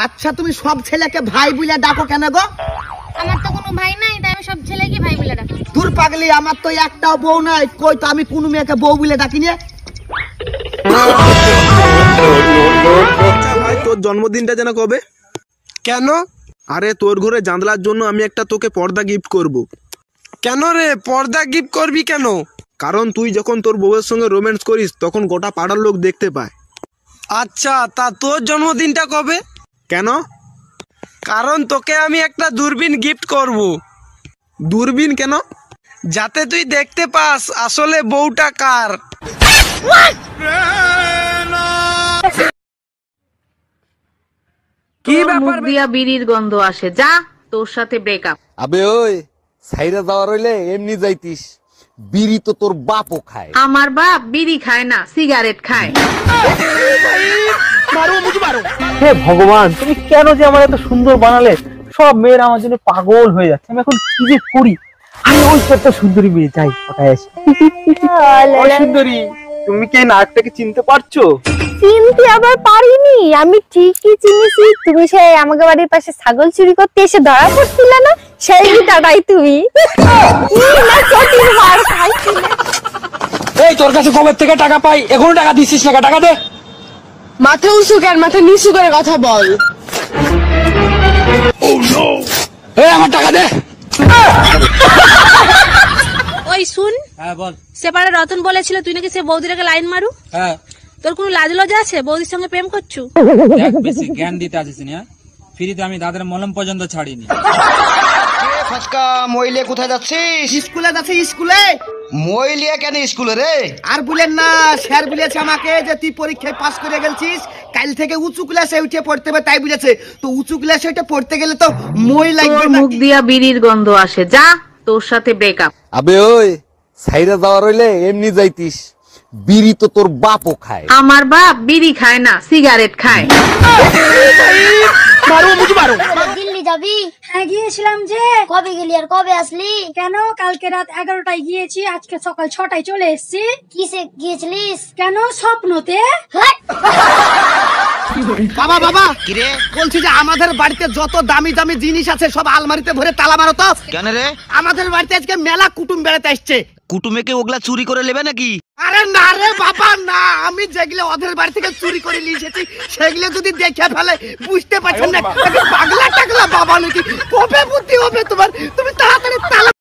আচ্ছা তুমি সব ছেলেকে ভাই বলে ডাকো কেন গো? আমার তো কোনো ভাই নাই, তাই আমি সব ছেলেকে ভাই বলে ডাকি। দূর পাগলি, আমার তো একটাও বউ নাই, কই তো আমি কোনো মেয়েকে বউ বলে ডাকি না। ভাই তোর জন্মদিনটা যেন কবে? কেন? আরে তোর ঘরে জানলার জন্য আমি একটা তোকে পর্দা গিফট করব। কেন রে, পর্দা গিফট করবি কেন? কারণ তুই যখন তোর বউয়ের সঙ্গে রোম্যান্স করিস তখন গোটা পাড়ার লোক দেখতে পায়। আচ্ছা, তা তোর জন্মদিনটা কবে? কেন? কারণ তোকে আমি একটা দূরবীন গিফট করব, দূরবীন কেন? যাতে তুই দেখতে পাস আসলে বউটা কার। কি ব্যাপার দিয়া বিড়ির গন্ধ আসে, যা তোর সাথে ব্রেকআপ। আবে ওই সাইরা যাওয়ার হইলে এমনি যাইতিস, বিড়ি তো তোর বাপও খায়। আমার বাপ বিড়ি খায় না, সিগারেট খায়। হে ভগবান, তুমি কেন যে আমার এত সুন্দর বানালে? সব মেয়েরা আমার জন্য পাগল হয়ে যাচ্ছে। আমি এখন কি যে করি? আমি ওই একটা সুন্দরী মেয়ে চাই, ওটাই আসি। ওই সুন্দরী, তুমি কি এই নায়কটাকে চিনতে পারছো? চিনতে আবার পারিনি? আমি ঠিকই চিনেছি। তুমি সেই আমাকে বাড়ির পাশে ছাগল চুরি করতে এসে ধরা পড়ছিলে না, সেই দাদাই তুমি। এই তোর কাছে কবে থেকে টাকা পাই, এখনো টাকা দিছিস না? টাকা দে। মাথা উঁচু কেন, মাথা নিচু করে কথা বল। এই আমার টাকা দে। ওই শুন, হ্যাঁ বল। সেপারে রতন বলেছিল তুই নাকি সে বৌদিটাকে লাইন মারু। হ্যাঁ, তোর কোনো লাজ লজ্জা আছে? বৌদির সঙ্গে প্রেম করছু? দেখ বেশি জ্ঞান দিতে আসিস না। ফ্রিতে আমি দাদার মলম পর্যন্ত ছাড়িনি। ফসকা মইলে কোথায় যাচ্ছিস? স্কুলে যাচ্ছে। স্কুলে মইলিয়া কেন স্কুলে রে? আর বলেন না, স্যার বলেছে আমাকে যে তুই পরীক্ষায় পাস করে গেছিস, কাল থেকে উঁচু ক্লাসে উঠে পড়তে হবে, তাই বলেছে। তো উঁচু ক্লাসে উঠে পড়তে গেলে তো মই লাগবে তোর না। মুখ দিয়া বিড়ির গন্ধ আসে, যা তোর সাথে ব্রেকআপ। আবে ওই সাইরা যাওয়ার হইলে এমনি যাইতিস, বিড়ি তো তোর বাপও খায়। আমার বাপ বিড়ি খায় না, সিগারেট খায়। দিল্লি যাবি? হ্যাঁ গিয়েছিলাম। যে কবে গেলি আর কবে আসলি? কেন, কালকে রাত 11টায় গিয়েছি, আজকে সকাল 6টায় চলে এসেছি। কিসে গিয়েছিলিস? কেন, স্বপ্নতে। বাবা বাবা, বলছি যে আমাদের বাড়িতে যত দামি দামি জিনিস আছে সব আলমারিতে ভরে তালা মারো তো। কেন রে? আমাদের বাড়িতে আজকে মেলা কুটুম বেড়াতে আসছে। কুটুমেকে ওগুলা চুরি করে নেবে নাকি? আরে না রে বাবা না, আমি যেগুলো ওদের বাড়ি থেকে চুরি করে নিয়ে এসেছি সেগুলো যদি দেখে ফেলে বুঝতে পারছেন না পাগলা টাগলা বাবা নাকি, কবে বুদ্ধি হবে তোমার? তুমি তাড়াতাড়ি তালা